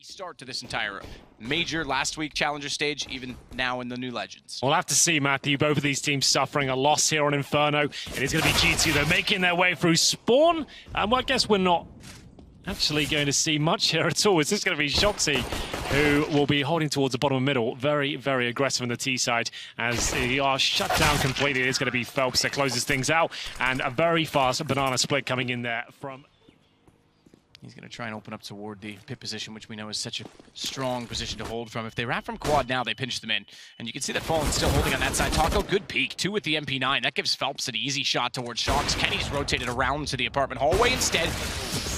start to this entire major last week challenger stage, even now in the new Legends. We'll have to see, Matthew. Both of these teams suffering a loss here on Inferno. It is going to be G2, though, making their way through Spawn. Well, I guess we're not actually going to see much here at all. It's just going to be Shoxy, who will be holding towards the bottom of the middle. Very, very aggressive on the T side as they are shut down completely. It is going to be Phelps that closes things out, and a very fast banana split coming in there from... He's going to try and open up toward the pit position, which we know is such a strong position to hold from. If they wrap from quad now, they pinch them in. And you can see that Fallen still holding on that side. Taco, good peek. 2 with the MP9. That gives Phelps an easy shot towards Shox. Kenny's rotated around to the apartment hallway instead.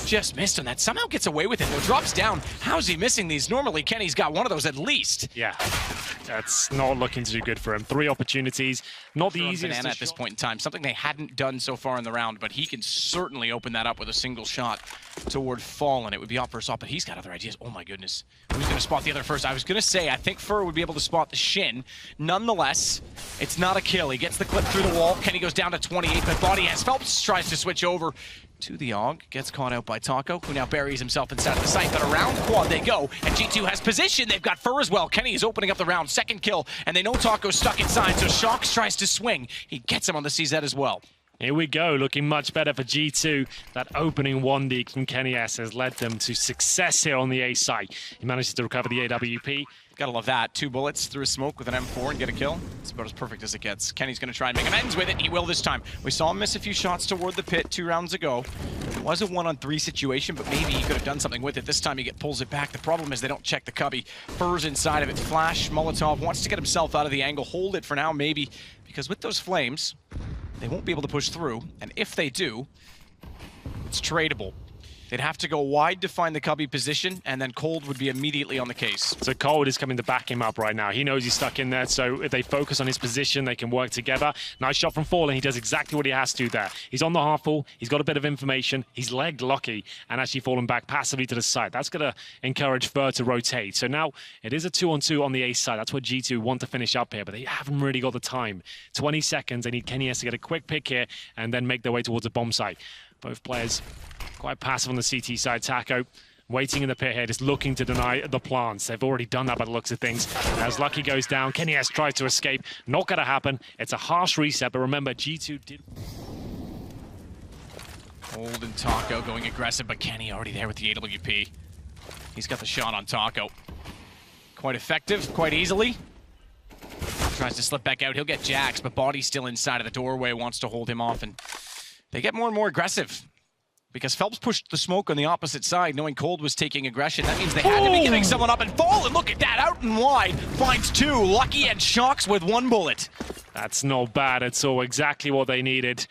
Just missed on that. Somehow gets away with it, though. Drops down. How's he missing these? Normally, Kenny's got one of those at least. Yeah, that's not looking too good for him. 3 opportunities. Not the easiest banana at this point in time. Something they hadn't done so far in the round, but he can certainly open that up with a single shot toward Fallen. It would be off for assault, but he's got other ideas. Oh my goodness. Who's going to spot the other first? I was going to say, I think Fur would be able to spot the Shin. Nonetheless, it's not a kill. He gets the clip through the wall. Kenny goes down to 28, but body has Phelps tries to switch over to the AUG. Gets caught out by Taco, who now buries himself inside of the site, but around quad they go, and G2 has position. They've got Fur as well. Kenny is opening up the round. Second kill, and they know Taco's stuck inside, so Shox tries to swing. He gets him on the CZ as well. Here we go, looking much better for G2. That opening 1D from Kenny S has led them to success here on the A site. He manages to recover the AWP. Gotta love that. 2 bullets through a smoke with an M4 and get a kill. It's about as perfect as it gets. Kenny's gonna try and make amends with it. He will this time. We saw him miss a few shots toward the pit 2 rounds ago. It was a 1-on-3 situation, but maybe he could have done something with it. This time he pulls it back. The problem is they don't check the cubby. Fur's inside of it. Flash, Molotov wants to get himself out of the angle. Hold it for now, maybe, because with those flames, they won't be able to push through, and if they do, it's tradable. They'd have to go wide to find the cubby position, and then Cold would be immediately on the case. So Cold is coming to back him up right now. He knows he's stuck in there, so if they focus on his position, they can work together. Nice shot from Fallen. He does exactly what he has to there. He's on the half full. He's got a bit of information. He's legged Lucky and actually fallen back passively to the side. That's going to encourage Fur to rotate. So now it is a 2-on-2 on the A side. That's what G2 want to finish up here, but they haven't really got the time. 20 seconds. They need Kenny S to get a quick pick here and then make their way towards a bomb site. Both players quite passive on the CT side. Taco waiting in the pit here, just looking to deny the plants. They've already done that by the looks of things. As Lucky goes down, Kenny S tries to escape. Not going to happen. It's a harsh reset, but remember, G2 did... Old and Taco going aggressive, but Kenny already there with the AWP. He's got the shot on Taco. Quite effective, quite easily. Tries to slip back out. He'll get Jax, but Body's still inside of the doorway, wants to hold him off, and they get more and more aggressive because Phelps pushed the smoke on the opposite side, knowing Cold was taking aggression. That means they had to be giving someone up and fall, and look at that, out and wide. Finds 2, Lucky and Shox with 1 bullet. That's not bad at all, exactly what they needed.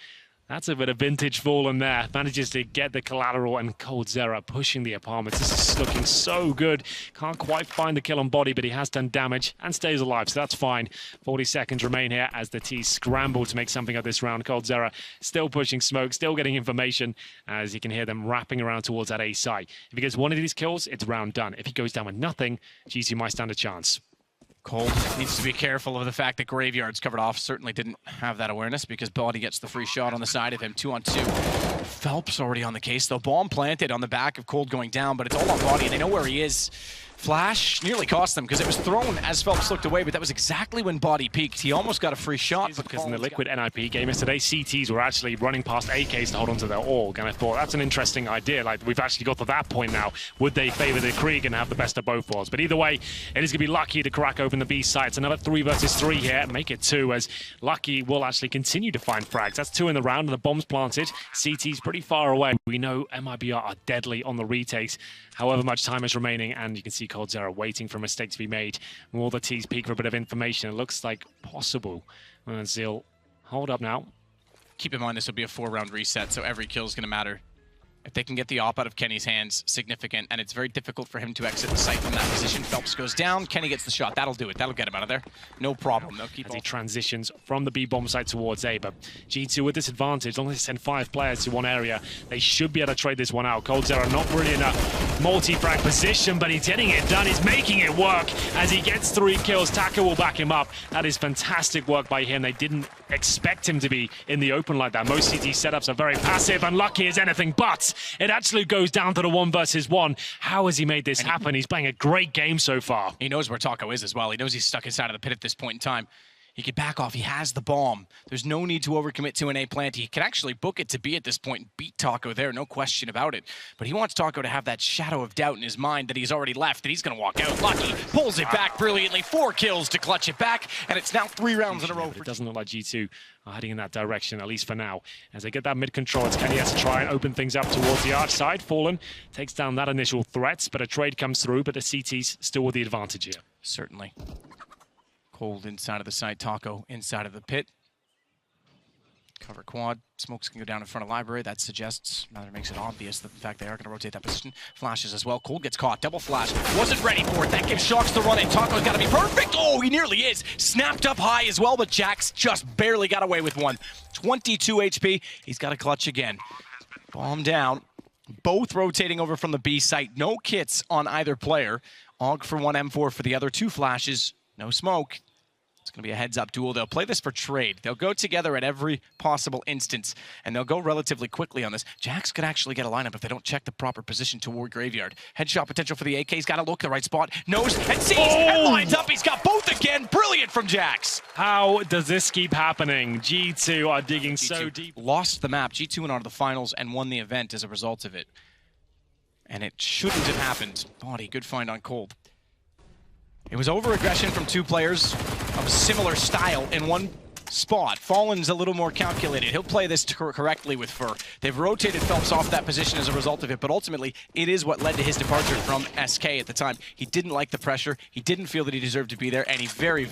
That's a bit of vintage Fallen there. Manages to get the collateral, and coldzera pushing the apartments. This is looking so good. Can't quite find the kill on Body, but he has done damage and stays alive, so that's fine. 40 seconds remain here as the T's scramble to make something of this round. coldzera still pushing smoke, still getting information, as you can hear them wrapping around towards that A site. If he gets one of these kills, it's round done. If he goes down with nothing, G2 might stand a chance. Cold needs to be careful of the fact that Graveyard's covered off. Certainly didn't have that awareness because Body gets the free shot on the side of him. 2-on-2. Phelps already on the case, though. Bomb planted on the back of Cold going down, but it's all on Body, and they know where he is. Flash nearly cost them because it was thrown as Phelps looked away, but that was exactly when Body peaked. He almost got a free shot. Because in the Liquid NIP game yesterday, CTs were actually running past AKs to hold onto their AUG, and I thought that's an interesting idea. Like, we've actually got to that point now. Would they favor the Krieg and have the best of both worlds? But either way, it is going to be Lucky to crack open the B site. It's another 3 versus 3 here, make it 2, as Lucky will actually continue to find frags. That's 2 in the round, and the bomb's planted. CT's pretty far away. We know MIBR are deadly on the retakes, however much time is remaining, and you can see coldzera waiting for a mistake to be made. All the T's peek for a bit of information. It looks like possible. Zeal, hold up now. Keep in mind this will be a 4-round reset, so every kill is going to matter. If they can get the op out of Kenny's hands, significant, and it's very difficult for him to exit the site from that position. Phelps goes down, Kenny gets the shot. That'll do it. That'll get him out of there. No problem. They'll keep as he transitions from the B bomb site towards A, but G2 with this advantage, as long as they send 5 players to one area, they should be able to trade this one out. coldzera not really in a multi-frag position, but he's getting it done. He's making it work as he gets 3 kills. Taco will back him up. That is fantastic work by him. They didn't expect him to be in the open like that. Most CT setups are very passive, and Lucky as anything but. yes! It actually goes down to the 1 versus 1. How has he made this happen? He's playing a great game so far. He knows where Taco is as well. He knows he's stuck inside of the pit at this point in time. He could back off. He has the bomb. There's no need to overcommit to an A plant. He can actually book it to B at this point and beat Taco there, no question about it. But he wants Taco to have that shadow of doubt in his mind that he's already left, that he's going to walk out. Lucky pulls it back brilliantly. 4 kills to clutch it back, and it's now 3 rounds in a row. It doesn't look like G2 are heading in that direction, at least for now. As they get that mid control, it's Kenny has to try and open things up towards the arch side. Fallen takes down that initial threat, but a trade comes through, but the CT's still with the advantage here. Certainly. Cold inside of the side, Taco inside of the pit. Cover quad. Smokes can go down in front of library. That suggests, rather makes it obvious that in fact they are going to rotate that position. Flashes as well. Cold gets caught. Double flash. Wasn't ready for it. That gives Shocks the run in. Taco's got to be perfect. Oh, he nearly is. Snapped up high as well, but Jax just barely got away with one. 22 HP. He's got to clutch again. Bomb down. Both rotating over from the B site. No kits on either player. Og for one, M4 for the other. 2 flashes. No smoke. It's going to be a heads-up duel. They'll play this for trade. They'll go together at every possible instance, and they'll go relatively quickly on this. Jax could actually get a lineup if they don't check the proper position toward Graveyard. Headshot potential for the AK. He's got to look the right spot. Knows and sees and lines up. He's got both again. Brilliant from Jax. How does this keep happening? G2 are digging so deep. Lost the map. G2 went on to the finals and won the event as a result of it. And it shouldn't have happened. Body, good find on Cold. It was over-aggression from 2 players of a similar style in one spot. Fallen's a little more calculated. He'll play this correctly with Fur. They've rotated Phelps off that position as a result of it, but ultimately, it is what led to his departure from SK at the time. He didn't like the pressure. He didn't feel that he deserved to be there, and he took it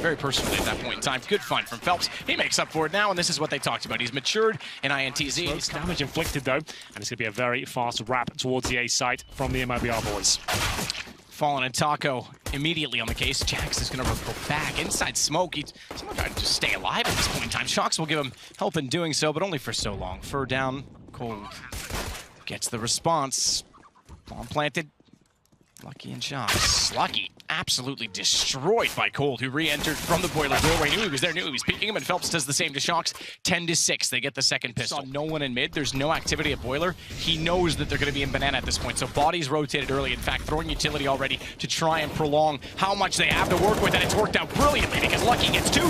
very personally at that point in time. Good find from Phelps. He makes up for it now, and this is what they talked about. He's matured in INTZ. He's damage inflicted, though, and it's going to be a very fast wrap towards the A site from the MIBR boys. Fallen and Taco immediately on the case. Jax is going to go back inside smoke. Someone trying to just stay alive at this point in time. Shocks will give him help in doing so, but only for so long. Fur down, Cold gets the response. Bomb planted. Lucky and Shocks. Lucky absolutely destroyed by Cold, who re-entered from the boiler doorway. Knew he was there, knew he was peeking him, and Phelps does the same to Shocks. 10-6, they get the second pistol. Saw no one in mid. There's no activity at boiler. He knows that they're going to be in banana at this point, so bodies rotated early. In fact, throwing utility already to try and prolong how much they have to work with, and it's worked out brilliantly because Lucky gets 2.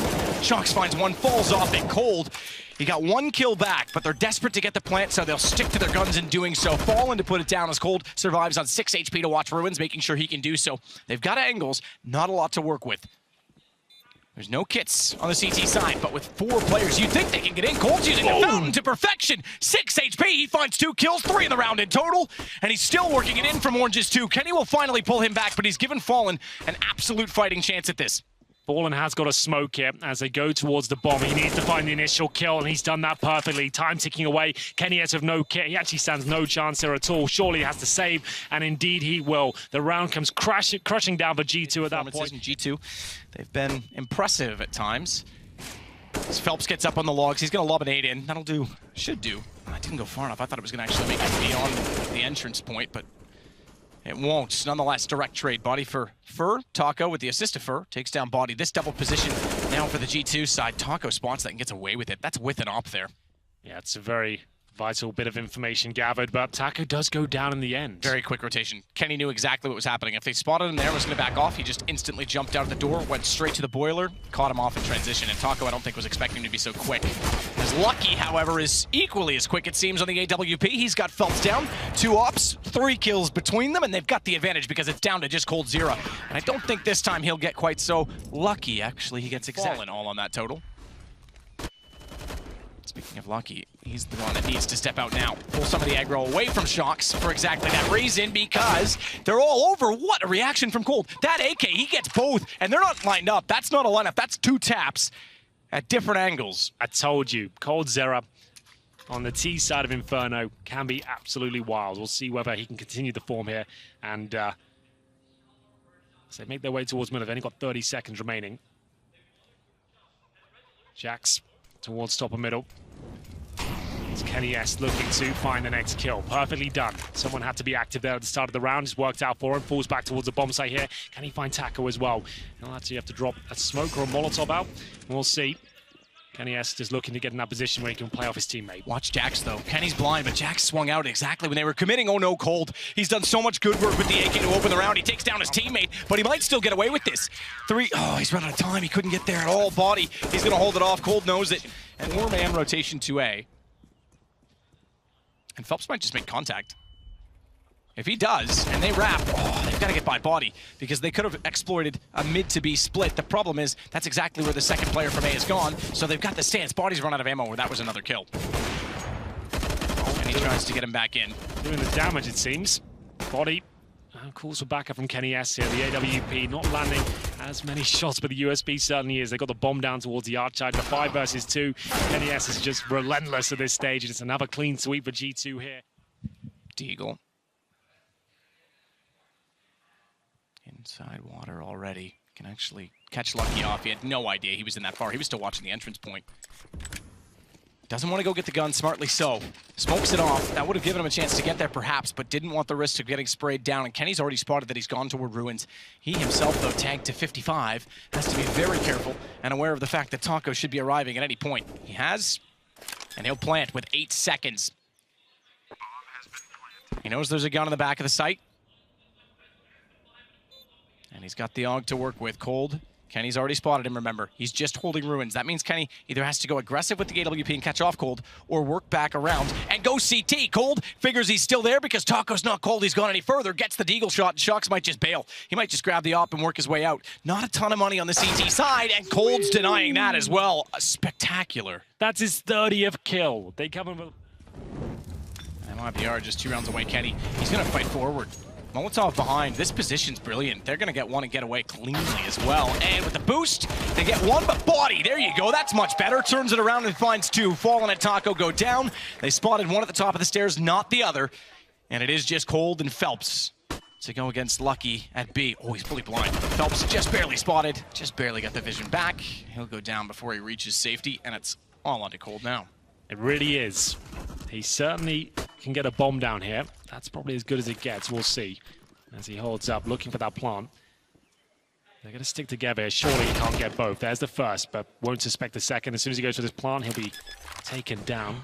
Shocks finds 1, falls off, and Cold. He got 1 kill back, but they're desperate to get the plant, so they'll stick to their guns in doing so. Fallen to put it down as Cold survives on 6 HP to watch Ruins, making sure he can do so. They've got angles, not a lot to work with. There's no kits on the CT side, but with 4 players, you'd think they can get in. Cold's using the fountain to perfection. 6 HP, he finds 2 kills, 3 in the round in total, and he's still working it in from Orange's 2. Kenny will finally pull him back, but he's given Fallen an absolute fighting chance at this. Fallen has got a smoke here as they go towards the bomb. He needs to find the initial kill, and he's done that perfectly. Time ticking away. Kenny has no kit. He actually stands no chance here at all. Surely he has to save, and indeed he will. The round comes crushing down for G2 at that point. G2, they've been impressive at times. As Phelps gets up on the logs, he's going to lob an 8 in. That'll do. Should do. I didn't go far enough. I thought it was going to actually make it beyond the entrance point, but it won't. Nonetheless, direct trade. Body for Fur. Taco with the assist of Fur. Takes down Body. This double position now for the G2 side. Taco spots that and gets away with it. That's with an op there. Yeah, it's a very vital bit of information gathered, but Taco does go down in the end. Very quick rotation. Kenny knew exactly what was happening. If they spotted him there, was going to back off. He just instantly jumped out of the door, went straight to the boiler, caught him off in transition, and Taco I don't think was expecting him to be so quick. As Lucky, however, is equally as quick, it seems, on the AWP. He's got Phelps down. 2 ops, 3 kills between them, and they've got the advantage because it's down to just Cold 0. And I don't think this time he'll get quite so lucky. Actually, he gets exactly all on that total. Speaking of Lucky, he's the one that needs to step out now. Pull some of the aggro away from Shocks for exactly that reason, because they're all over. What a reaction from Cold. That AK, he gets both, and they're not lined up. That's not a lineup. That's 2 taps at different angles. I told you, Cold Zera on the T side of Inferno can be absolutely wild. We'll see whether he can continue the form here. And as they make their way towards middle, they've only got 30 seconds remaining. Jax towards top of middle. It's Kenny S looking to find the next kill. Perfectly done. Someone had to be active there at the start of the round. It's worked out for him. Falls back towards the bomb site here. Can he find Taco as well? He'll actually have to drop a smoke or a Molotov out. We'll see. Kenny S just looking to get in that position where he can play off his teammate. Watch Jax, though. Kenny's blind, but Jax swung out exactly when they were committing. Oh, no, Cold. He's done so much good work with the AK to open the round. He takes down his teammate, but he might still get away with this. Oh, he's run out of time. He couldn't get there at all. Body. He's going to hold it off. Cold knows it. And four-man rotation to A. And Phelps might just make contact. If he does, and they wrap, they've got to get by Body, because they could have exploited a mid to B split. The problem is, that's exactly where the second player from A is gone, so they've got the stance. Body's run out of ammo, where that was another kill. And he tries to get him back in. Doing the damage, it seems. Body calls for backup from Kenny S here. The AWP not landing as many shots, but the USB certainly is. They got the bomb down towards the arch side. The 5 versus 2. Kenny S is just relentless at this stage, and it's another clean sweep for G2 here. Deagle. Inside water already. Can actually catch Lucky off. He had no idea he was in that far. He was still watching the entrance point. Doesn't want to go get the gun, smartly so. Smokes it off. That would have given him a chance to get there perhaps, but didn't want the risk of getting sprayed down. And Kenny's already spotted that he's gone toward ruins. He himself, though, tagged to 55. Has to be very careful and aware of the fact that Taco should be arriving at any point. He has, and he'll plant with 8 seconds. He knows there's a gun in the back of the site. And he's got the AUG to work with. Cold. Kenny's already spotted him, remember. He's just holding ruins. That means Kenny either has to go aggressive with the AWP and catch off Cold, or work back around and go CT. Cold figures he's still there because Taco's not Cold. He's gone any further. Gets the deagle shot, and Shocks might just bail. He might just grab the op and work his way out. Not a ton of money on the CT side, and Cold's denying that as well. Spectacular. That's his 30th kill. They come in with... MIBR just 2 rounds away. Kenny, he's going to fight forward. Molotov behind. This position's brilliant. They're going to get one and get away cleanly as well. And with the boost, they get one, but Body, there you go. That's much better. Turns it around and finds 2. Fallen and Taco go down. They spotted one at the top of the stairs, not the other. And it is just Cold and Phelps to go against Lucky at B. Oh, he's fully blind. Phelps just barely spotted. Just barely got the vision back. He'll go down before he reaches safety, and it's all onto Cold now. It really is. He certainly can get a bomb down here. That's probably as good as it gets. We'll see. As he holds up, looking for that plant. They're going to stick together. Surely he can't get both. There's the first, but won't suspect the second. As soon as he goes for this plant, he'll be taken down.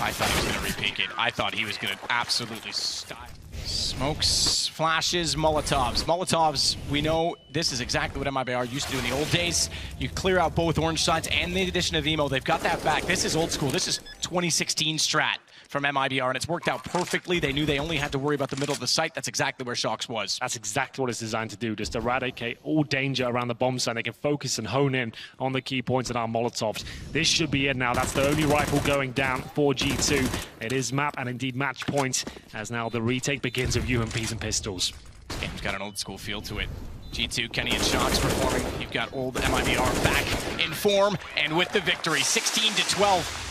I thought he was going to repeat it. I thought he was going to absolutely style. Smokes, flashes, Molotovs. Molotovs, we know this is exactly what MIBR used to do in the old days. You clear out both orange sides, and the addition of Emo, they've got that back. This is old school. This is 2016 strat from MIBR, and it's worked out perfectly. They knew they only had to worry about the middle of the site. That's exactly where Shocks was. That's exactly what it's designed to do, just eradicate all danger around the bomb site. They can focus and hone in on the key points in our Molotovs. This should be it now. That's the only rifle going down for G2. It is map and indeed match point, as now the retake begins of UMPs and pistols. This game's got an old school feel to it. G2, Kenny and Shocks performing. You've got old MIBR back in form and with the victory, 16-12.